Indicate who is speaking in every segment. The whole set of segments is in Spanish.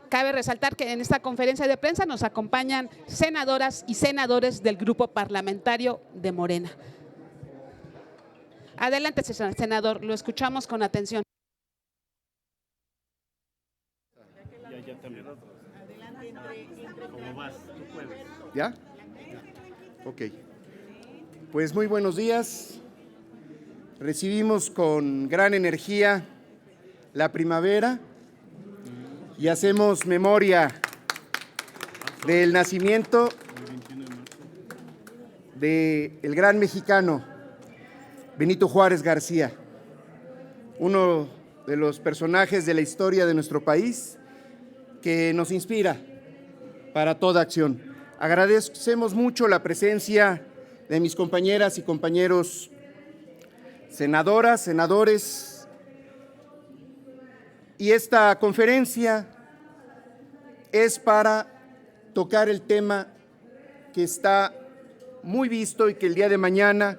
Speaker 1: Cabe resaltar que en esta conferencia de prensa nos acompañan senadoras y senadores del grupo parlamentario de Morena. Adelante, senador, lo escuchamos con atención.
Speaker 2: ¿Cómo vas? ¿Tú puedes?
Speaker 3: ¿Ya? Ok. Pues muy buenos días. Recibimos con gran energía la primavera y hacemos memoria del nacimiento del gran mexicano Benito Juárez García, uno de los personajes de la historia de nuestro país que nos inspira para toda acción. Agradecemos mucho la presencia de mis compañeras y compañeros senadoras, senadores, y esta conferencia es para tocar el tema que está muy visto y que el día de mañana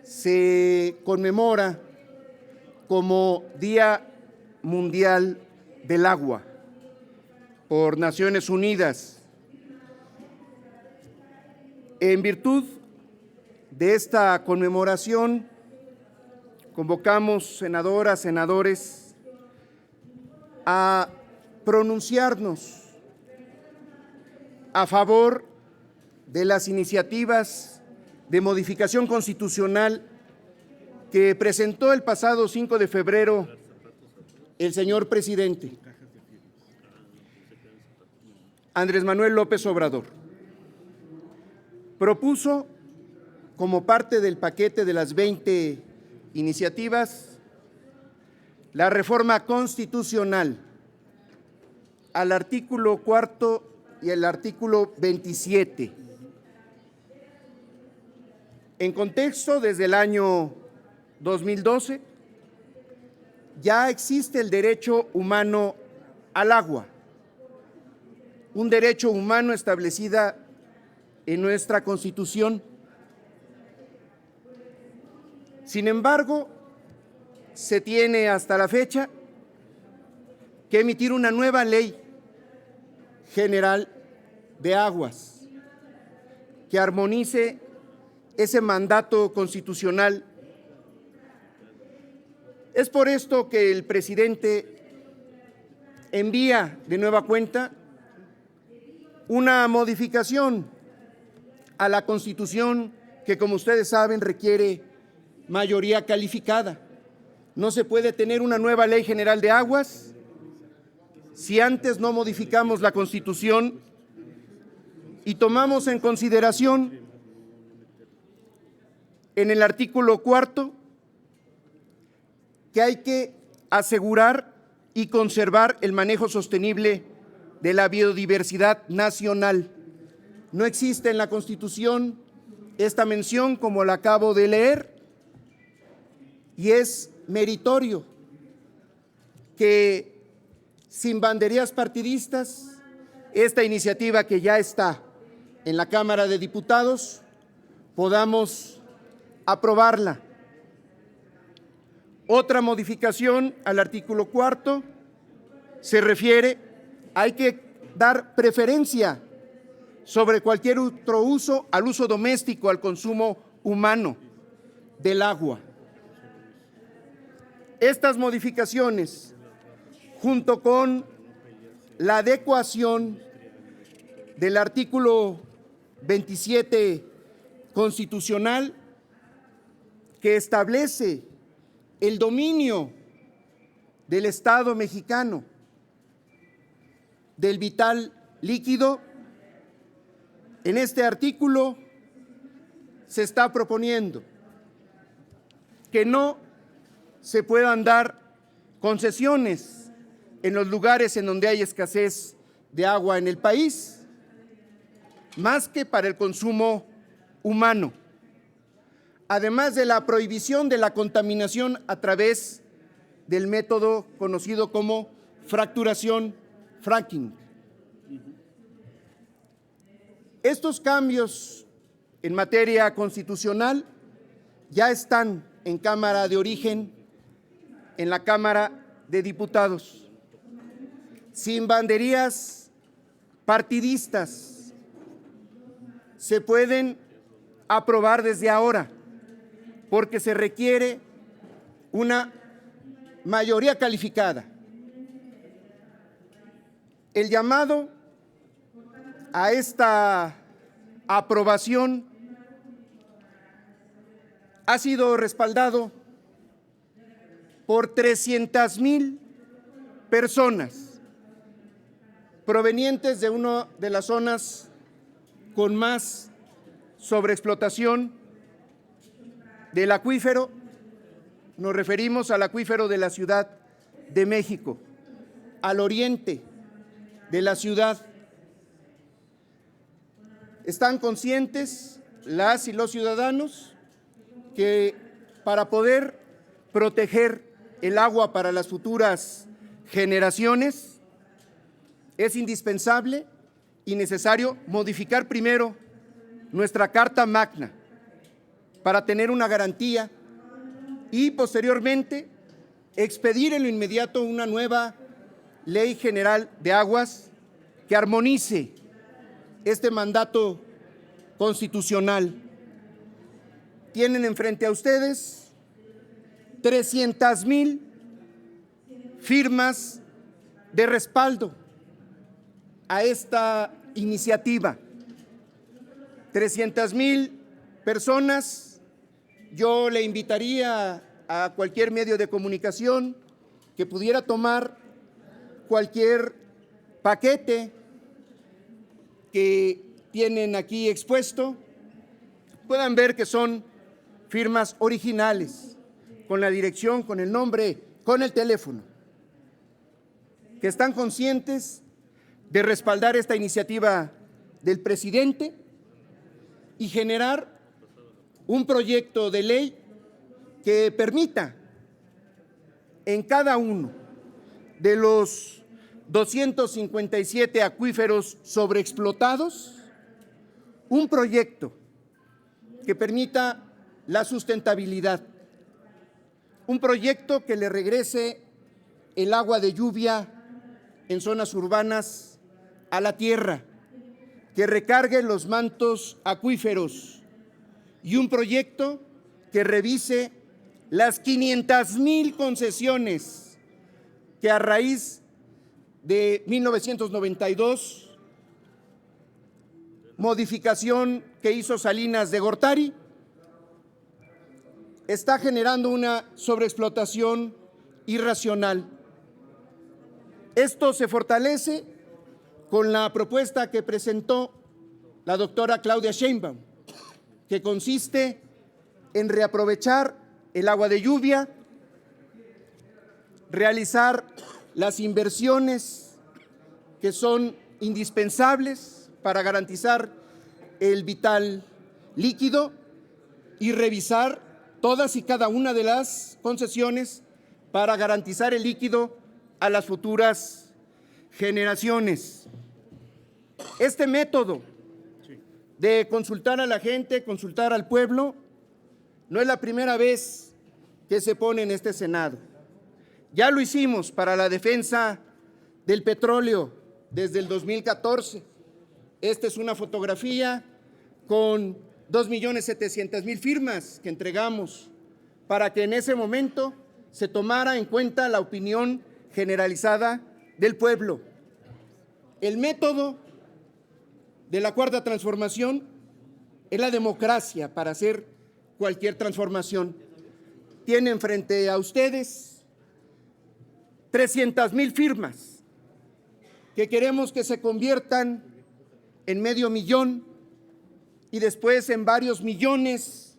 Speaker 3: se conmemora como Día Mundial del Agua por Naciones Unidas. En virtud de esta conmemoración, convocamos senadoras, senadores a pronunciarnos a favor de las iniciativas de modificación constitucional que presentó el pasado 5 de febrero el señor presidente Andrés Manuel López Obrador. Propuso, como parte del paquete de las 20 iniciativas, la reforma constitucional al artículo 4 y el artículo 27. En contexto, desde el año 2012 ya existe el derecho humano al agua, un derecho humano establecido en nuestra Constitución. Sin embargo, se tiene hasta la fecha que emitir una nueva ley general de aguas que armonice ese mandato constitucional. Es por esto que el presidente envía de nueva cuenta una modificación a la Constitución que, como ustedes saben, requiere mayoría calificada. No se puede tener una nueva ley general de aguas si antes no modificamos la Constitución y tomamos en consideración en el artículo 4 que hay que asegurar y conservar el manejo sostenible de la biodiversidad nacional. No existe en la Constitución esta mención, como la acabo de leer, y es meritorio que, sin banderías partidistas, esta iniciativa que ya está en la Cámara de Diputados, podamos aprobarla. Otra modificación al artículo 4 se refiere, hay que dar preferencia sobre cualquier otro uso al uso doméstico, al consumo humano del agua. Estas modificaciones, junto con la adecuación del artículo 27 constitucional, que establece el dominio del Estado mexicano del vital líquido, en este artículo se está proponiendo que no se puedan dar concesiones en los lugares en donde hay escasez de agua en el país, más que para el consumo humano, además de la prohibición de la contaminación a través del método conocido como fracturación, fracking. Estos cambios en materia constitucional ya están en Cámara de Origen, en la Cámara de Diputados. sin banderías partidistas, se pueden aprobar desde ahora, porque se requiere una mayoría calificada. El llamado a esta aprobación ha sido respaldado por 300,000 personas provenientes de una de las zonas con más sobreexplotación del acuífero. Nos referimos al acuífero de la Ciudad de México, al oriente de la ciudad. Están conscientes las y los ciudadanos que para poder proteger el agua para las futuras generaciones es indispensable y necesario modificar primero nuestra Carta Magna para tener una garantía y posteriormente expedir en lo inmediato una nueva Ley General de Aguas que armonice este mandato constitucional. Tienen enfrente a ustedes 300,000 firmas de respaldo a esta iniciativa. 300,000 personas. Yo le invitaría a cualquier medio de comunicación que pudiera tomar cualquier paquete que tienen aquí expuesto, puedan ver que son firmas originales, con la dirección, con el nombre, con el teléfono, que están conscientes de respaldar esta iniciativa del presidente y generar un proyecto de ley que permita en cada uno de los 257 acuíferos sobreexplotados un proyecto que permita la sustentabilidad, un proyecto que le regrese el agua de lluvia en zonas urbanas a la tierra, que recargue los mantos acuíferos y un proyecto que revise las 500,000 concesiones que a raíz de 1992, modificación que hizo Salinas de Gortari, está generando una sobreexplotación irracional. Esto se fortalece con la propuesta que presentó la doctora Claudia Sheinbaum, que consiste en reaprovechar el agua de lluvia, realizar las inversiones que son indispensables para garantizar el vital líquido y revisar todas y cada una de las concesiones para garantizar el líquido a las futuras generaciones. Este método de consultar a la gente, consultar al pueblo, no es la primera vez que se pone en este Senado. Ya lo hicimos para la defensa del petróleo desde el 2014. Esta es una fotografía con 2,700,000 firmas que entregamos para que en ese momento se tomara en cuenta la opinión generalizada del pueblo. El método de la Cuarta Transformación es la democracia para hacer cualquier transformación. Tienen frente a ustedes 300,000 firmas que queremos que se conviertan en 500,000 y después en varios millones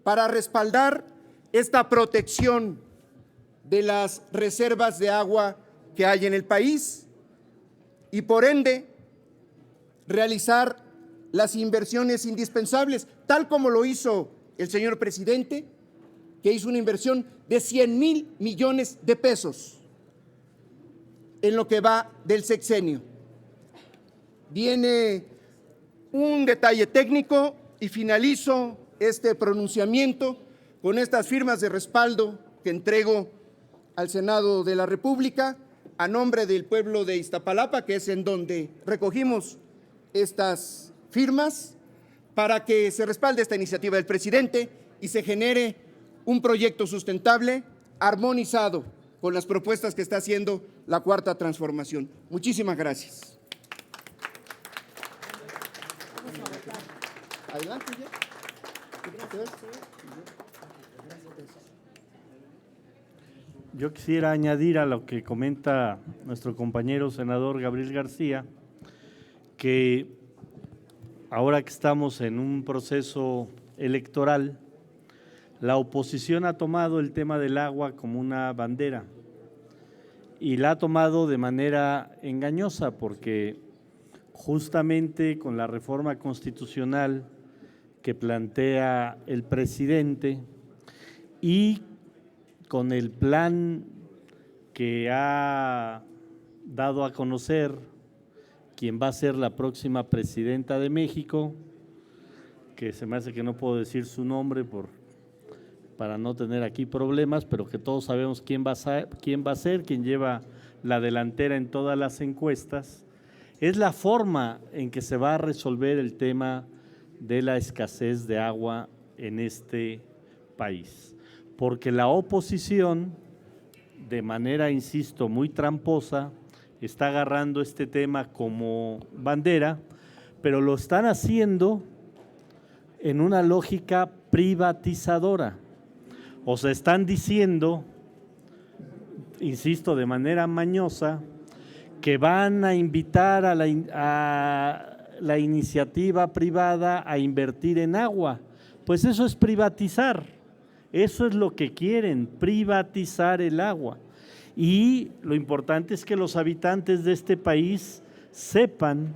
Speaker 3: para respaldar esta protección de las reservas de agua que hay en el país y por ende realizar las inversiones indispensables, tal como lo hizo el señor presidente, que hizo una inversión de 100,000 millones de pesos en lo que va del sexenio. Viene un detalle técnico y finalizo este pronunciamiento con estas firmas de respaldo que entrego al Senado de la República a nombre del pueblo de Iztapalapa, que es en donde recogimos estas firmas, para que se respalde esta iniciativa del presidente y se genere un proyecto sustentable, armonizado con las propuestas que está haciendo la Cuarta Transformación. Muchísimas gracias. Adelante,
Speaker 2: Yo quisiera añadir a lo que comenta nuestro compañero senador Gabriel García, que ahora que estamos en un proceso electoral, la oposición ha tomado el tema del agua como una bandera y la ha tomado de manera engañosa, porque justamente con la reforma constitucional que plantea el presidente y con el plan que ha dado a conocer quien va a ser la próxima presidenta de México, que se me hace que no puedo decir su nombre para no tener aquí problemas, pero que todos sabemos quién va a ser, quien lleva la delantera en todas las encuestas, es la forma en que se va a resolver el tema de la escasez de agua en este país. Porque la oposición, de manera, insisto, muy tramposa, está agarrando este tema como bandera, pero lo están haciendo en una lógica privatizadora. O sea, están diciendo, insisto, de manera mañosa, que van a invitar a la iniciativa privada a invertir en agua. Pues eso es privatizar, eso es lo que quieren, privatizar el agua. Y lo importante es que los habitantes de este país sepan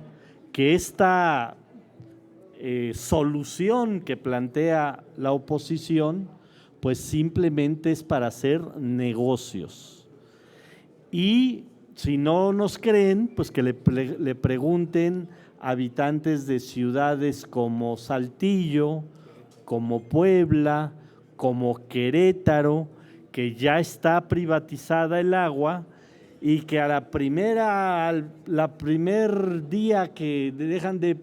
Speaker 2: que esta solución que plantea la oposición, pues simplemente es para hacer negocios. Y si no nos creen, pues que le pregunten a habitantes de ciudades como Saltillo, como Puebla, como Querétaro, que ya está privatizada el agua y que a la primer día que dejan de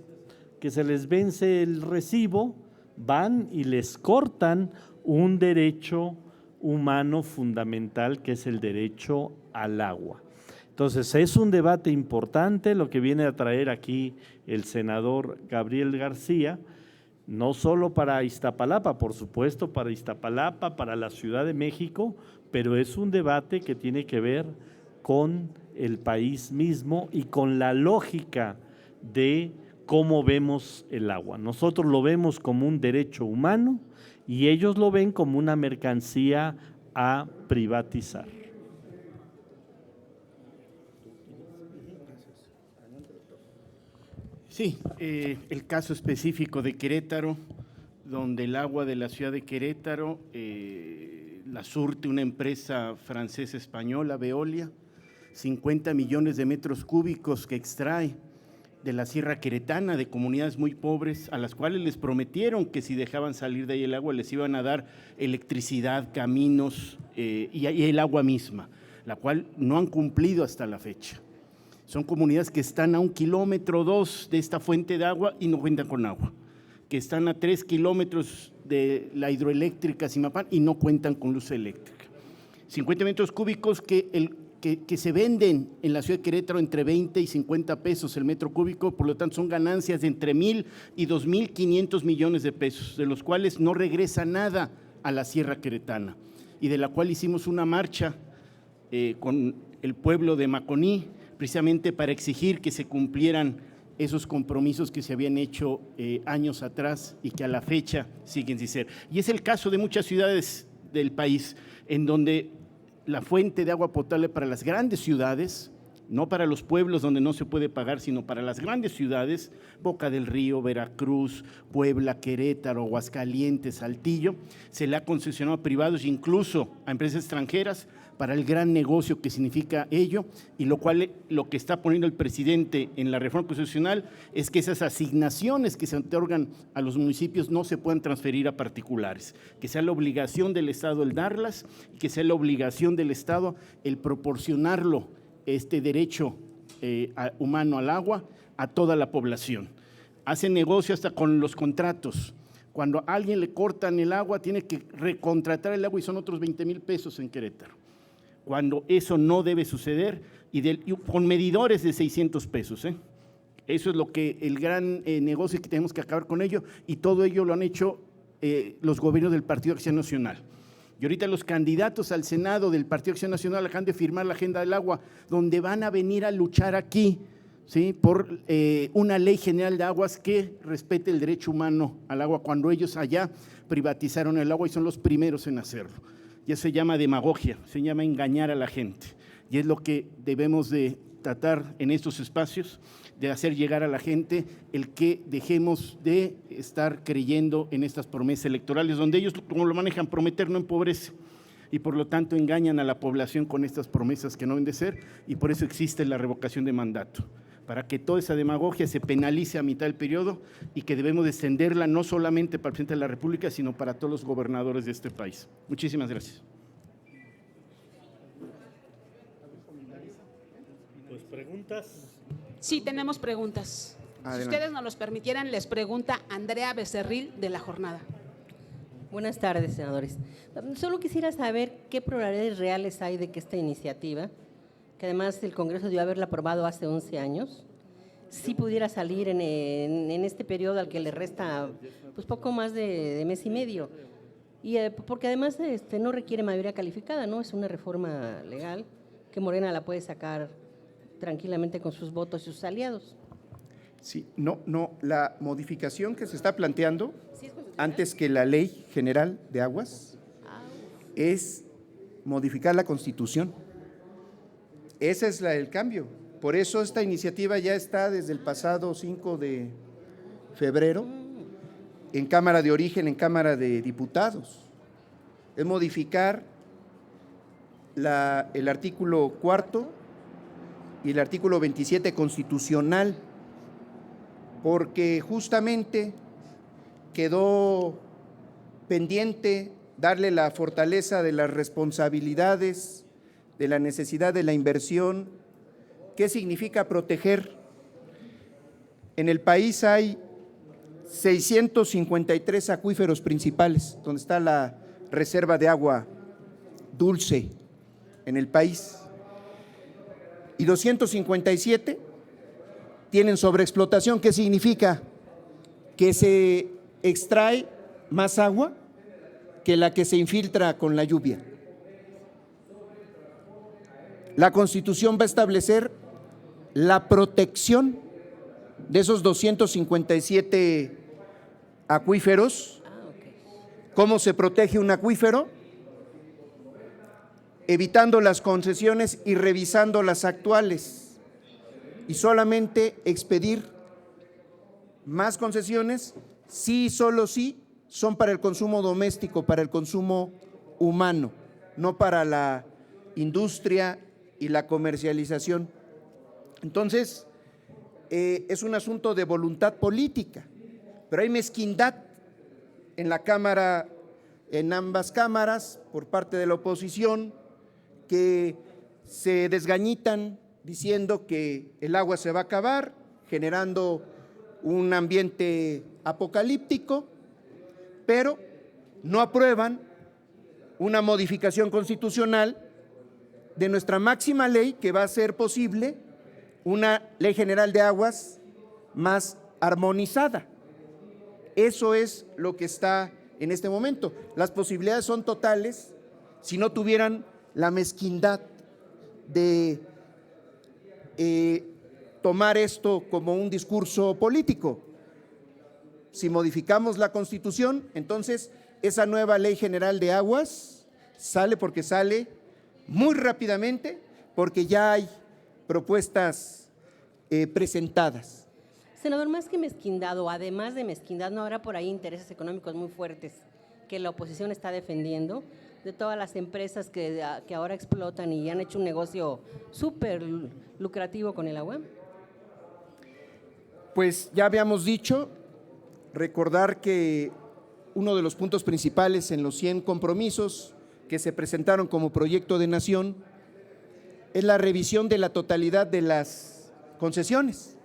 Speaker 2: que se les vence el recibo, van y les cortan un derecho humano fundamental, que es el derecho al agua. Entonces, es un debate importante lo que viene a traer aquí el senador Gabriel García, no solo para Iztapalapa, por supuesto, para Iztapalapa, para la Ciudad de México, pero es un debate que tiene que ver con el país mismo y con la lógica de cómo vemos el agua. Nosotros lo vemos como un derecho humano y ellos lo ven como una mercancía a privatizar.
Speaker 4: Sí, el caso específico de Querétaro, donde el agua de la ciudad de Querétaro la surte una empresa francesa-española, Veolia, 50 millones de metros cúbicos que extrae de la Sierra Queretana, de comunidades muy pobres, a las cuales les prometieron que si dejaban salir de ahí el agua les iban a dar electricidad, caminos y el agua misma, la cual no han cumplido hasta la fecha. Son comunidades que están a 1 kilómetro o 2 de esta fuente de agua y no cuentan con agua, que están a 3 kilómetros de la hidroeléctrica Zimapán y no cuentan con luz eléctrica. 50 metros cúbicos que se venden en la ciudad de Querétaro entre 20 y 50 pesos el metro cúbico, por lo tanto son ganancias de entre 1,000 y 2,500 millones de pesos, de los cuales no regresa nada a la Sierra Queretana, y de la cual hicimos una marcha con el pueblo de Maconí, precisamente para exigir que se cumplieran esos compromisos que se habían hecho años atrás y que a la fecha siguen sin ser. Y es el caso de muchas ciudades del país, en donde la fuente de agua potable para las grandes ciudades, no para los pueblos donde no se puede pagar, sino para las grandes ciudades, Boca del Río, Veracruz, Puebla, Querétaro, Aguascalientes, Saltillo, se le ha concesionado a privados e incluso a empresas extranjeras para el gran negocio que significa ello, y lo que está poniendo el presidente en la reforma constitucional es que esas asignaciones que se otorgan a los municipios no se puedan transferir a particulares, que sea la obligación del Estado el darlas y que sea la obligación del Estado el proporcionarlo este derecho humano al agua a toda la población. Hacen negocio hasta con los contratos. Cuando a alguien le cortan el agua, tiene que recontratar el agua y son otros 20,000 pesos en Querétaro. Cuando eso no debe suceder y con medidores de 600 pesos. Eso es lo que el gran negocio que tenemos que acabar con ello, y todo ello lo han hecho los gobiernos del Partido Acción Nacional. Y ahorita los candidatos al Senado del Partido Acción Nacional acaban de firmar la Agenda del Agua, donde van a venir a luchar aquí, ¿sí?, por una ley general de aguas que respete el derecho humano al agua, cuando ellos allá privatizaron el agua y son los primeros en hacerlo. Y eso se llama demagogia, se llama engañar a la gente. Y es lo que debemos de tratar en estos espacios, de hacer llegar a la gente el que dejemos de estar creyendo en estas promesas electorales, donde ellos, como lo manejan, prometer no empobrece, y por lo tanto engañan a la población con estas promesas que no deben de ser, y por eso existe la revocación de mandato, para que toda esa demagogia se penalice a mitad del periodo y que debemos de extenderla no solamente para el presidente de la República, sino para todos los gobernadores de este país. Muchísimas gracias.
Speaker 2: Pues preguntas.
Speaker 1: Sí, tenemos preguntas.
Speaker 3: Adelante.
Speaker 1: Si ustedes nos los permitieran, les pregunta Andrea Becerril de La Jornada.
Speaker 5: Buenas tardes, senadores. Solo quisiera saber qué probabilidades reales hay de que esta iniciativa, que además el Congreso debió haberla aprobado hace 11 años, sí pudiera salir en este periodo al que le resta pues poco más de mes y medio. Y porque además no requiere mayoría calificada, ¿no? Es una reforma legal que Morena la puede sacar tranquilamente con sus votos y sus aliados.
Speaker 3: Sí, no, la modificación que se está planteando,
Speaker 5: ¿Sí es constitucional?
Speaker 3: antes que la Ley General de Aguas, es modificar la Constitución. Ese es el cambio. Por eso esta iniciativa ya está desde el pasado 5 de febrero en Cámara de Origen, en Cámara de Diputados. Es modificar el artículo 4 y el artículo 27 constitucional, porque justamente quedó pendiente darle la fortaleza de las responsabilidades, de la necesidad de la inversión. ¿Qué significa proteger? En el país hay 653 acuíferos principales, donde está la reserva de agua dulce en el país, y 257 tienen sobreexplotación. ¿Qué significa? Que se extrae más agua que la que se infiltra con la lluvia. La Constitución va a establecer la protección de esos 257 acuíferos. ¿Cómo se protege un acuífero? Evitando las concesiones y revisando las actuales, y solamente expedir más concesiones si, solo si son para el consumo doméstico, para el consumo humano, no para la industria y la comercialización. Entonces, es un asunto de voluntad política, pero hay mezquindad en la Cámara, en ambas cámaras, por parte de la oposición, que se desgañitan diciendo que el agua se va a acabar, generando un ambiente apocalíptico, pero no aprueban una modificación constitucional de nuestra máxima ley, que va a hacer posible una ley general de aguas más armonizada. Eso es lo que está en este momento. Las posibilidades son totales si no tuvieran la mezquindad de tomar esto como un discurso político. Si modificamos la Constitución, entonces esa nueva Ley General de Aguas sale, porque sale muy rápidamente, porque ya hay propuestas presentadas.
Speaker 5: Senador, más que mezquindad, o además de mezquindad, ¿no habrá por ahí intereses económicos muy fuertes que la oposición está defendiendo, de todas las empresas que ahora explotan y han hecho un negocio súper lucrativo con el agua?
Speaker 3: Pues ya habíamos dicho, recordar que uno de los puntos principales en los 100 compromisos que se presentaron como proyecto de nación es la revisión de la totalidad de las concesiones.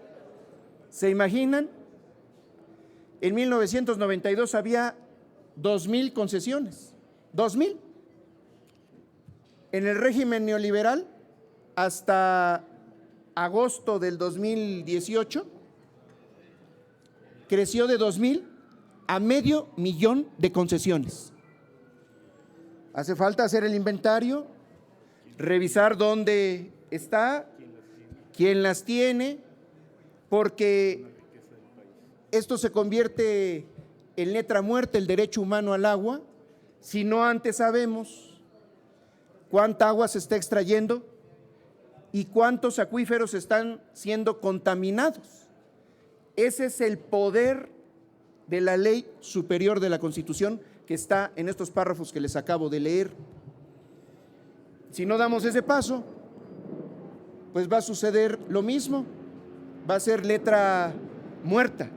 Speaker 3: ¿Se imaginan? En 1992 había 2,000 concesiones, 2,000. En el régimen neoliberal, hasta agosto del 2018, creció de 2,000 a 500,000 de concesiones. Hace falta hacer el inventario, revisar dónde está, quién las tiene, porque esto se convierte en letra muerta, el derecho humano al agua, si no antes sabemos cuánta agua se está extrayendo y cuántos acuíferos están siendo contaminados. Ese es el poder de la ley superior de la Constitución que está en estos párrafos que les acabo de leer. Si no damos ese paso, pues va a suceder lo mismo, va a ser letra muerta.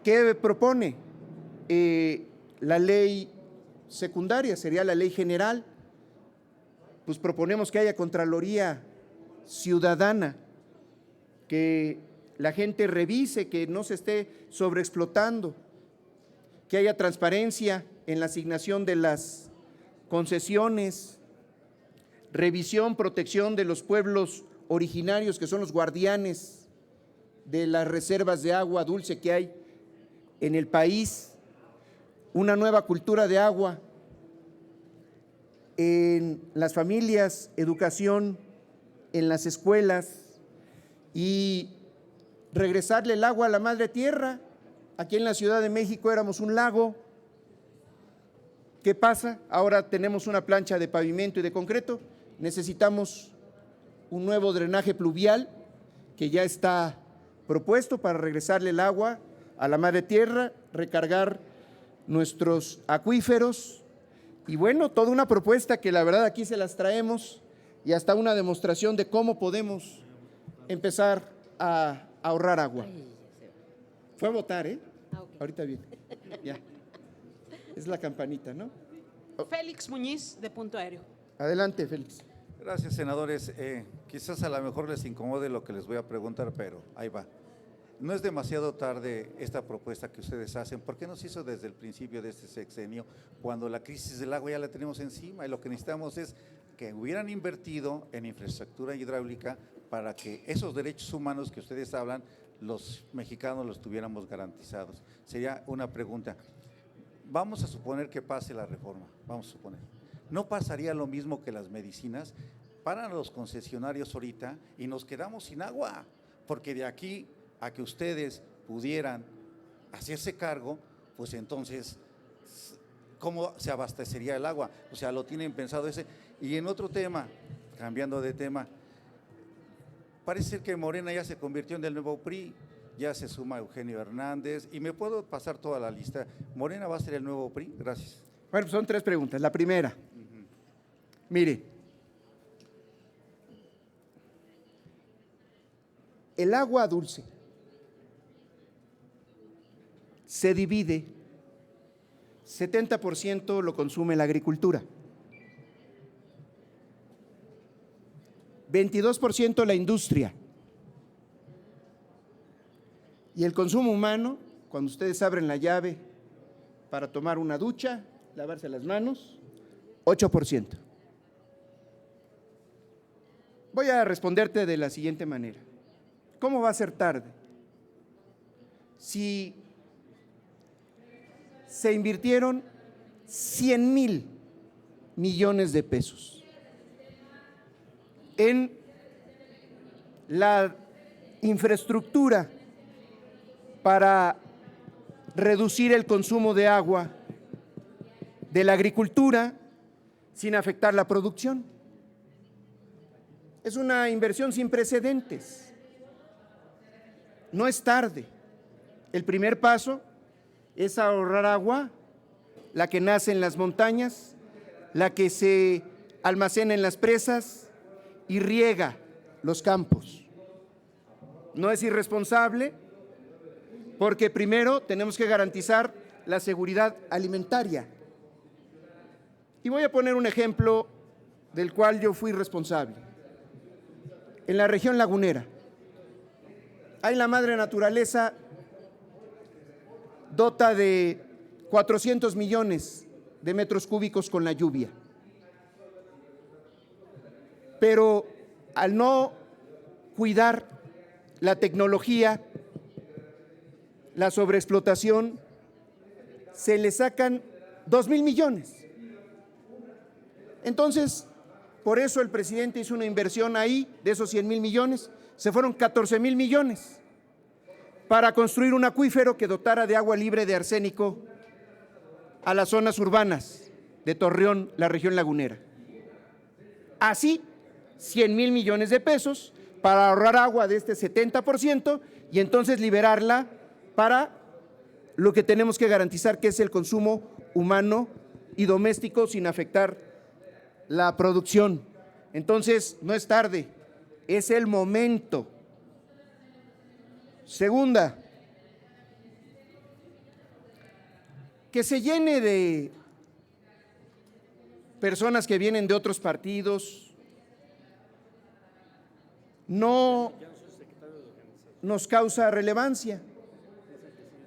Speaker 3: ¿Qué propone? La ley secundaria, sería la ley general. Pues proponemos que haya Contraloría Ciudadana, que la gente revise, que no se esté sobreexplotando, que haya transparencia en la asignación de las concesiones, revisión, protección de los pueblos originarios, que son los guardianes de las reservas de agua dulce que hay en el país, una nueva cultura de agua en las familias, educación en las escuelas y regresarle el agua a la madre tierra. Aquí en la Ciudad de México éramos un lago. ¿Qué pasa? Ahora tenemos una plancha de pavimento y de concreto. Necesitamos un nuevo drenaje pluvial que ya está propuesto para regresarle el agua a la madre tierra, recargar nuestros acuíferos y bueno, toda una propuesta que la verdad aquí se las traemos y hasta una demostración de cómo podemos empezar a ahorrar agua. Fue a votar, ¿eh?
Speaker 5: Okay.
Speaker 3: Ahorita viene. Ya. Es la campanita, ¿no?
Speaker 1: Félix Muñiz, de Punto Aéreo.
Speaker 3: Adelante, Félix.
Speaker 6: Gracias, senadores. Quizás a lo mejor les incomode lo que les voy a preguntar, pero ahí va. No es demasiado tarde esta propuesta que ustedes hacen. ¿Por qué no se hizo desde el principio de este sexenio, cuando la crisis del agua ya la tenemos encima y lo que necesitamos es que hubieran invertido en infraestructura hidráulica para que esos derechos humanos que ustedes hablan, los mexicanos los tuviéramos garantizados? Sería una pregunta. Vamos a suponer que pase la reforma, vamos a suponer. ¿No pasaría lo mismo que las medicinas? Paran los concesionarios ahorita y nos quedamos sin agua, porque de aquí a que ustedes pudieran hacerse cargo, pues entonces, ¿cómo se abastecería el agua? O sea, lo tienen pensado ese. Y en otro tema, cambiando de tema, parece ser que Morena ya se convirtió en el nuevo PRI, ya se suma Eugenio Hernández, y me puedo pasar toda la lista. ¿Morena va a ser el nuevo PRI? Gracias.
Speaker 3: Bueno, pues son tres preguntas. La primera, mire, el agua dulce se divide, 70% lo consume la agricultura, 22% la industria y el consumo humano, cuando ustedes abren la llave para tomar una ducha, lavarse las manos, 8%. Voy a responderte de la siguiente manera. ¿Cómo va a ser tarde? Si se invirtieron 100,000 millones de pesos en la infraestructura para reducir el consumo de agua de la agricultura sin afectar la producción. Es una inversión sin precedentes. No es tarde. El primer paso es ahorrar agua, la que nace en las montañas, la que se almacena en las presas y riega los campos. No es irresponsable porque primero tenemos que garantizar la seguridad alimentaria. Y voy a poner un ejemplo del cual yo fui responsable, en la región lagunera. Ahí la madre naturaleza dota de 400 millones de metros cúbicos con la lluvia. Pero al no cuidar la tecnología, la sobreexplotación, se le sacan 2,000 millones. Entonces, por eso el presidente hizo una inversión ahí, de esos 100,000 millones, se fueron 14,000 millones para construir un acuífero que dotara de agua libre de arsénico a las zonas urbanas de Torreón, la región lagunera. Así, 100,000 millones de pesos para ahorrar agua de este 70% y entonces liberarla para lo que tenemos que garantizar, que es el consumo humano y doméstico sin afectar la producción. Entonces, no es tarde, es el momento. Segunda, que se llene de personas que vienen de otros partidos no nos causa relevancia,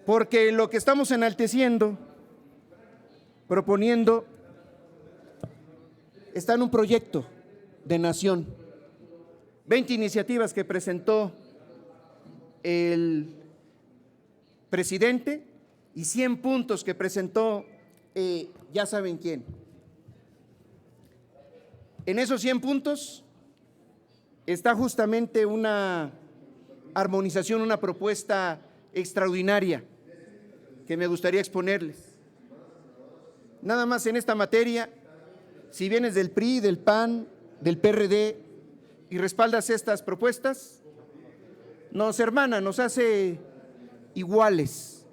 Speaker 3: porque lo que estamos enalteciendo, proponiendo, está en un proyecto de nación. 20 iniciativas que presentó el presidente y 100 puntos que presentó ya saben quién. En esos 100 puntos está justamente una armonización, una propuesta extraordinaria que me gustaría exponerles. Nada más en esta materia, si vienes del PRI, del PAN, del PRD y respaldas estas propuestas, nos hermana, nos hace iguales,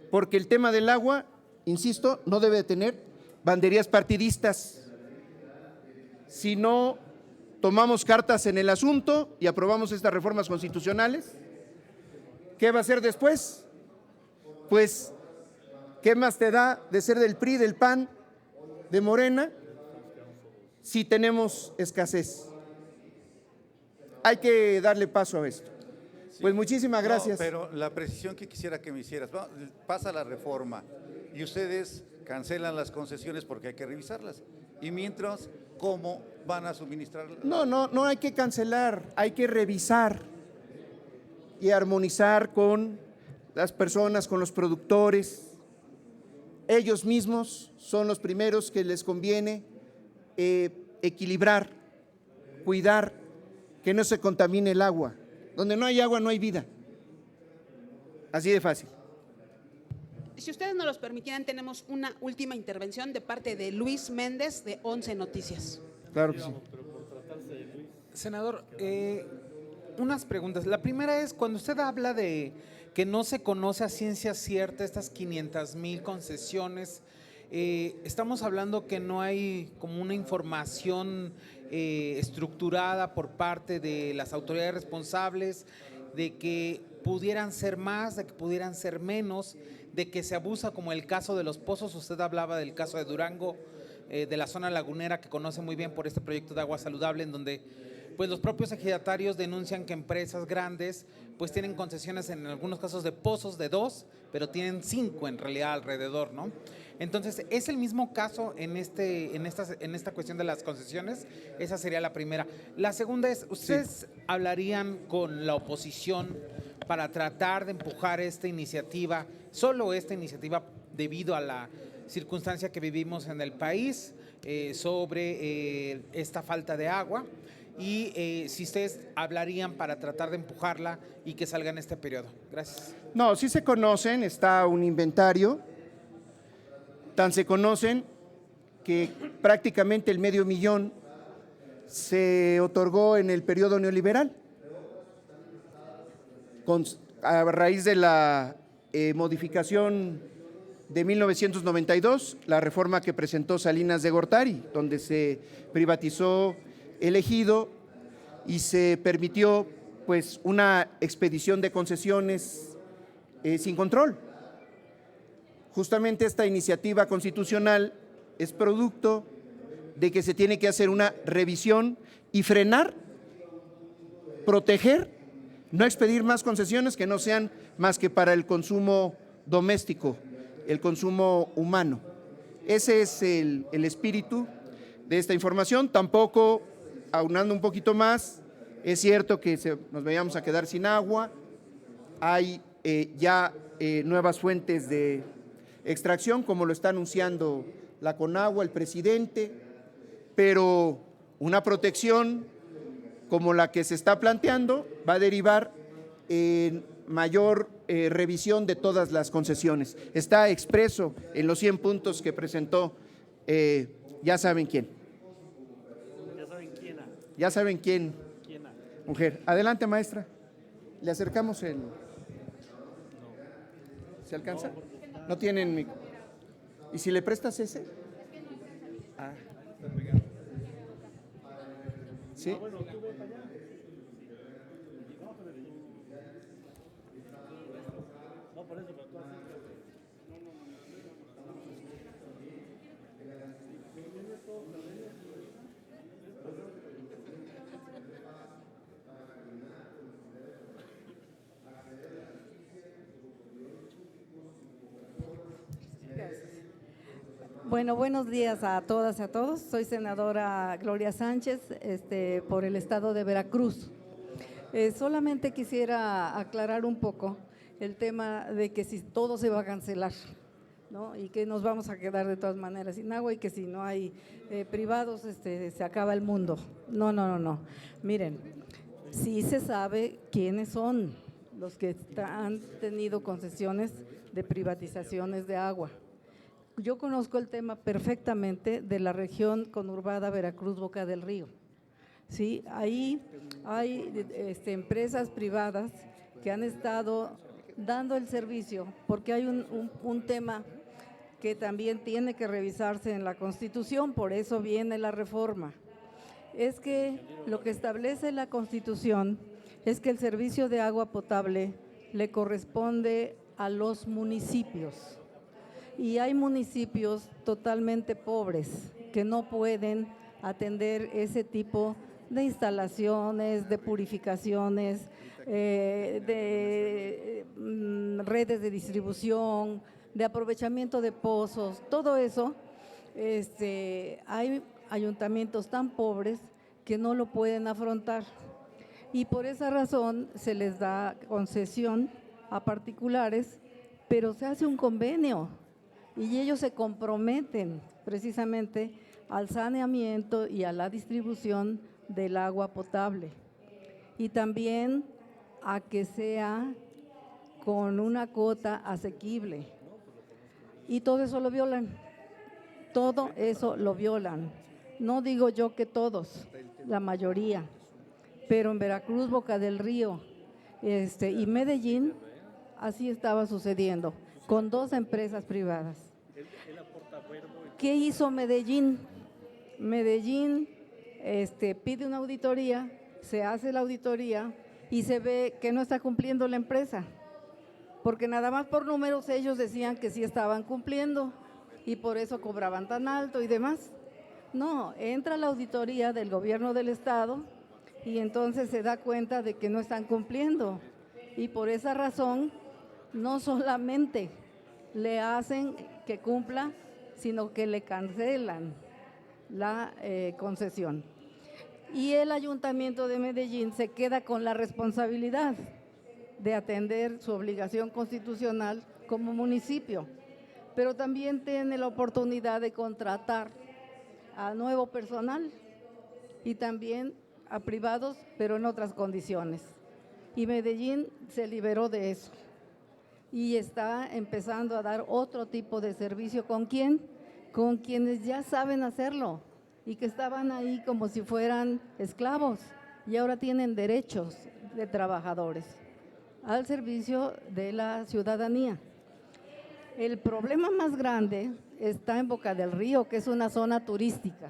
Speaker 3: porque el tema del agua, insisto, no debe de tener banderías partidistas. Si no tomamos cartas en el asunto y aprobamos estas reformas constitucionales, ¿qué va a hacer después? Pues, ¿qué más te da de ser del PRI, del PAN, de Morena, si tenemos escasez? Hay que darle paso a esto.
Speaker 6: Sí.
Speaker 3: Pues muchísimas gracias.
Speaker 6: No, pero la precisión que quisiera que me hicieras, pasa la reforma y ustedes cancelan las concesiones porque hay que revisarlas. Y mientras, ¿cómo van a suministrar?
Speaker 3: No hay que cancelar, hay que revisar y armonizar con las personas, con los productores. Ellos mismos son los primeros que les conviene equilibrar, cuidar, que no se contamine el agua. Donde no hay agua no hay vida. Así de fácil.
Speaker 1: Si ustedes nos los permitieran, tenemos una última intervención de parte de Luis Méndez de 11 Noticias.
Speaker 3: Claro que sí.
Speaker 7: Senador, unas preguntas. La primera es, cuando usted habla de que no se conoce a ciencia cierta estas 500,000 concesiones, estamos hablando que no hay como una información estructurada por parte de las autoridades responsables, de que pudieran ser más, de que pudieran ser menos, de que se abusa, como el caso de los pozos. Usted hablaba del caso de Durango, de la zona lagunera, que conoce muy bien por este proyecto de agua saludable, en donde pues los propios ejidatarios denuncian que empresas grandes pues tienen concesiones en algunos casos de pozos de 2, pero tienen 5 en realidad alrededor, ¿no? Entonces, ¿es el mismo caso en esta cuestión de las concesiones? Esa sería la primera. La segunda es, ¿ustedes hablarían con la oposición para tratar de empujar esta iniciativa, solo esta iniciativa, debido a la circunstancia que vivimos en el país sobre esta falta de agua? Y si ustedes hablarían para tratar de empujarla y que salga en este periodo. Gracias.
Speaker 3: No, sí se conocen, está un inventario, tan se conocen que prácticamente el 500,000 se otorgó en el periodo neoliberal, a raíz de la modificación de 1992, la reforma que presentó Salinas de Gortari, donde se privatizó el ejido y se permitió pues una expedición de concesiones sin control. Justamente esta iniciativa constitucional es producto de que se tiene que hacer una revisión y frenar, proteger, no expedir más concesiones que no sean más que para el consumo doméstico, el consumo humano. Ese es el espíritu de esta información. Tampoco, aunando un poquito más, es cierto que nos vayamos a quedar sin agua. Hay ya nuevas fuentes de extracción, como lo está anunciando la Conagua, el presidente, pero una protección como la que se está planteando va a derivar en mayor revisión de todas las concesiones. Está expreso en los 100 puntos que presentó, ya saben quién. Ya saben quién, mujer. Adelante, maestra. Le acercamos el… ¿Se alcanza? No tienen micro. ¿Y si le prestas ese? Ah. ¿Sí?
Speaker 8: Bueno, buenos días a todas y a todos. Soy senadora Gloria Sánchez, por el estado de Veracruz. Solamente quisiera aclarar un poco el tema de que si todo se va a cancelar, ¿no? Y que nos vamos a quedar de todas maneras sin agua y que si no hay privados se acaba el mundo. No. Miren, sí se sabe quiénes son los que han tenido concesiones de privatizaciones de agua. Yo conozco el tema perfectamente de la región conurbada Veracruz-Boca del Río. Sí, ahí hay empresas privadas que han estado dando el servicio, porque hay un tema que también tiene que revisarse en la Constitución, por eso viene la reforma. Es que lo que establece la Constitución es que el servicio de agua potable le corresponde a los municipios. Y hay municipios totalmente pobres que no pueden atender ese tipo de instalaciones, de purificaciones, de redes de distribución, de aprovechamiento de pozos, todo eso. Hay ayuntamientos tan pobres que no lo pueden afrontar y por esa razón se les da concesión a particulares, pero se hace un convenio y ellos se comprometen precisamente al saneamiento y a la distribución del agua potable y también a que sea con una cuota asequible. Y todo eso lo violan, todo eso lo violan. No digo yo que todos, la mayoría, pero en Veracruz, Boca del Río y Medellín así estaba sucediendo, con 2 empresas privadas. ¿Qué hizo Medellín? Medellín pide una auditoría, se hace la auditoría y se ve que no está cumpliendo la empresa, porque nada más por números ellos decían que sí estaban cumpliendo y por eso cobraban tan alto y demás. No, entra la auditoría del gobierno del estado y entonces se da cuenta de que no están cumpliendo y por esa razón no solamente le hacen que cumpla, sino que le cancelan la concesión. Y el Ayuntamiento de Medellín se queda con la responsabilidad de atender su obligación constitucional como municipio, pero también tiene la oportunidad de contratar a nuevo personal y también a privados, pero en otras condiciones. Y Medellín se liberó de eso y está empezando a dar otro tipo de servicio. ¿Con quién? Con quienes ya saben hacerlo y que estaban ahí como si fueran esclavos y ahora tienen derechos de trabajadores al servicio de la ciudadanía. El problema más grande está en Boca del Río, que es una zona turística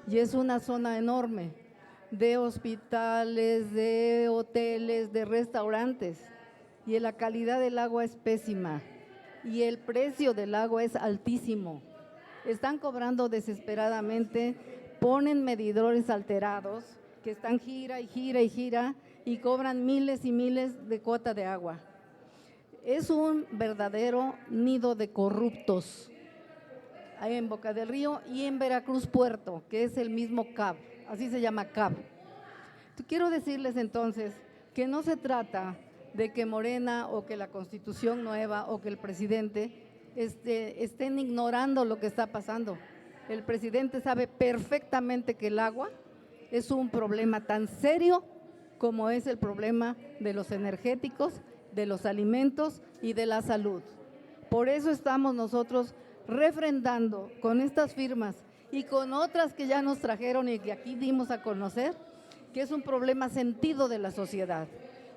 Speaker 8: y es una zona enorme de hospitales, de hoteles, de restaurantes, y la calidad del agua es pésima y el precio del agua es altísimo. están cobrando desesperadamente, ponen medidores alterados que están gira y gira y gira y cobran miles y miles de cuota de agua. Es un verdadero nido de corruptos ahí en Boca del Río y en Veracruz Puerto, que es el mismo CAB, así se llama CAB. Quiero decirles entonces que no se trata de que Morena o que la Constitución nueva o que el presidente estén ignorando lo que está pasando. El presidente sabe perfectamente que el agua es un problema tan serio como es el problema de los energéticos, de los alimentos y de la salud. Por eso estamos nosotros refrendando con estas firmas y con otras que ya nos trajeron y que aquí dimos a conocer, que es un problema sentido de la sociedad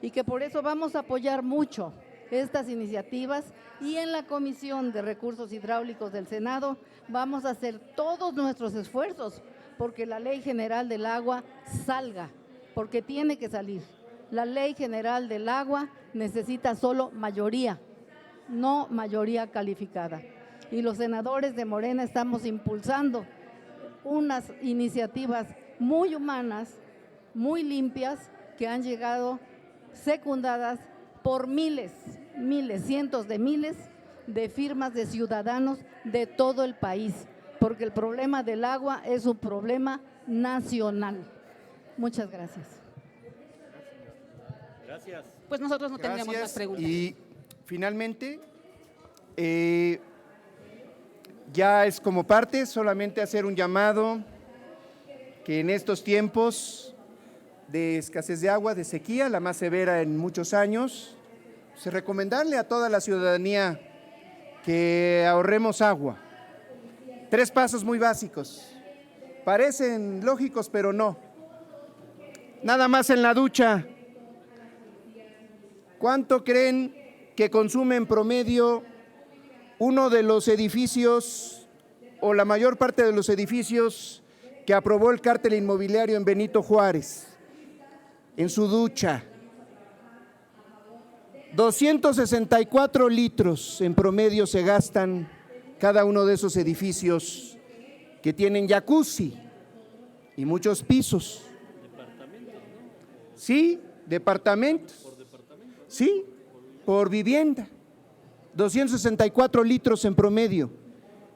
Speaker 8: y que por eso vamos a apoyar mucho estas iniciativas, y en la Comisión de Recursos Hidráulicos del Senado vamos a hacer todos nuestros esfuerzos porque la Ley General del Agua salga, porque tiene que salir. La Ley General del Agua necesita solo mayoría, no mayoría calificada. Y los senadores de Morena estamos impulsando unas iniciativas muy humanas, muy limpias, que han llegado secundadas por miles, cientos de miles de firmas de ciudadanos de todo el país, porque el problema del agua es un problema nacional. Muchas gracias.
Speaker 2: Gracias.
Speaker 1: Pues nosotros no tendríamos más preguntas.
Speaker 3: Y finalmente, ya es como parte, solamente hacer un llamado que en estos tiempos de escasez de agua, de sequía, la más severa en muchos años, recomendarle a toda la ciudadanía que ahorremos agua. 3 pasos muy básicos, parecen lógicos, pero no. Nada más en la ducha, ¿cuánto creen que consume en promedio uno de los edificios o la mayor parte de los edificios que aprobó el cártel inmobiliario en Benito Juárez? En su ducha, 264 litros en promedio se gastan cada uno de esos edificios que tienen jacuzzi y muchos pisos. Sí, departamentos. Sí, por vivienda. 264 litros en promedio.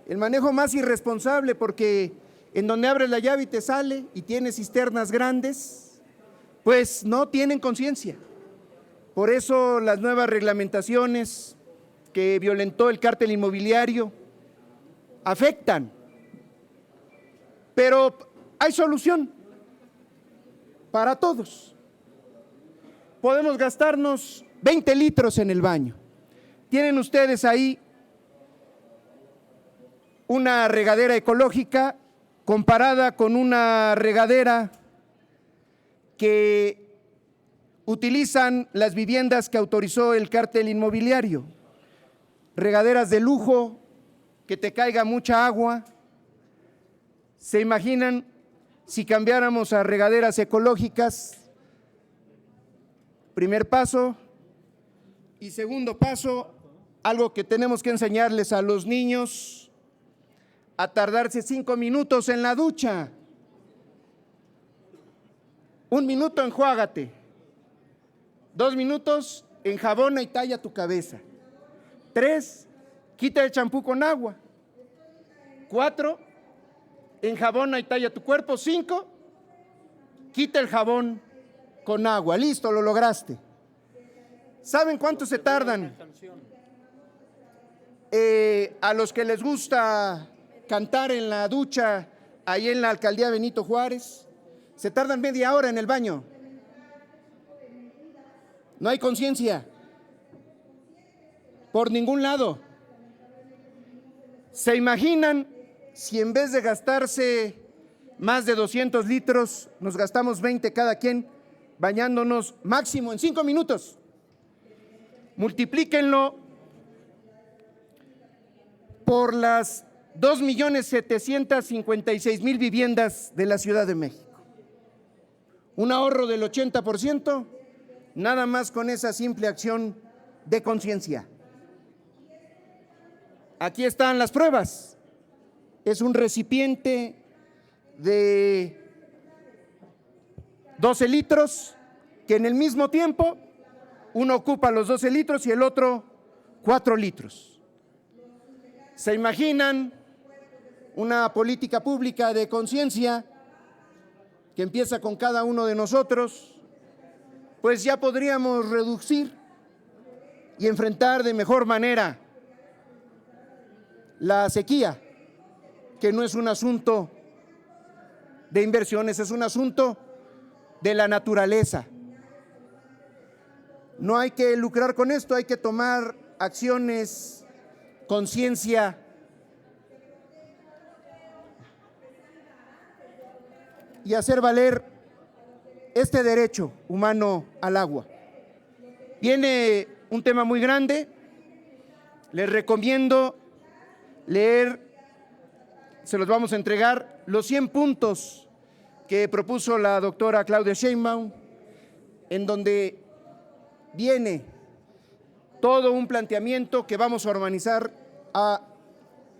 Speaker 3: El manejo más irresponsable, porque en donde abres la llave y te sale y tienes cisternas grandes, pues no tienen conciencia. Por eso las nuevas reglamentaciones que violentó el cártel inmobiliario afectan. Pero hay solución para todos. Podemos gastarnos 20 litros en el baño. Tienen ustedes ahí una regadera ecológica comparada con una regadera que utilizan las viviendas que autorizó el cártel inmobiliario. Regaderas de lujo, que te caiga mucha agua. ¿Se imaginan si cambiáramos a regaderas ecológicas? Primer paso. Y segundo paso, algo que tenemos que enseñarles a los niños, a tardarse 5 minutos en la ducha. 1 minuto enjuágate, 2 minutos enjabona y talla tu cabeza, 3, quita el champú con agua, 4, enjabona y talla tu cuerpo, 5, quita el jabón con agua. Listo, lo lograste. ¿Saben cuánto se tardan? A los que les gusta cantar en la ducha ahí en la alcaldía Benito Juárez, se tardan media hora en el baño. No hay conciencia por ningún lado. ¿Se imaginan si en vez de gastarse más de 200 litros, nos gastamos 20 cada quien bañándonos máximo en 5 minutos? Multiplíquenlo por las 2.756.000 viviendas de la Ciudad de México. Un ahorro del 80%, nada más con esa simple acción de conciencia. Aquí están las pruebas. es un recipiente de 12 litros, que en el mismo tiempo uno ocupa los 12 litros y el otro 4 litros. ¿Se imaginan una política pública de conciencia que empieza con cada uno de nosotros? Pues ya podríamos reducir y enfrentar de mejor manera la sequía, que no es un asunto de inversiones, es un asunto de la naturaleza. No hay que lucrar con esto, hay que tomar acciones, conciencia y hacer valer este derecho humano al agua. Viene un tema muy grande, les recomiendo leer, se los vamos a entregar, los 100 puntos que propuso la doctora Claudia Sheinbaum, en donde viene todo un planteamiento que vamos a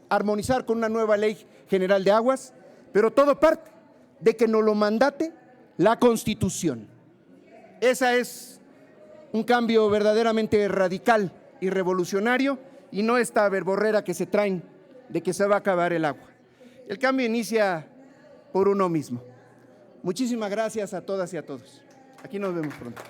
Speaker 3: armonizar con una nueva ley general de aguas, pero todo parte de que nos lo mandate la Constitución. Esa es un cambio verdaderamente radical y revolucionario, y no esta verborrera que se traen de que se va a acabar el agua. El cambio inicia por uno mismo. Muchísimas gracias a todas y a todos. Aquí nos vemos pronto.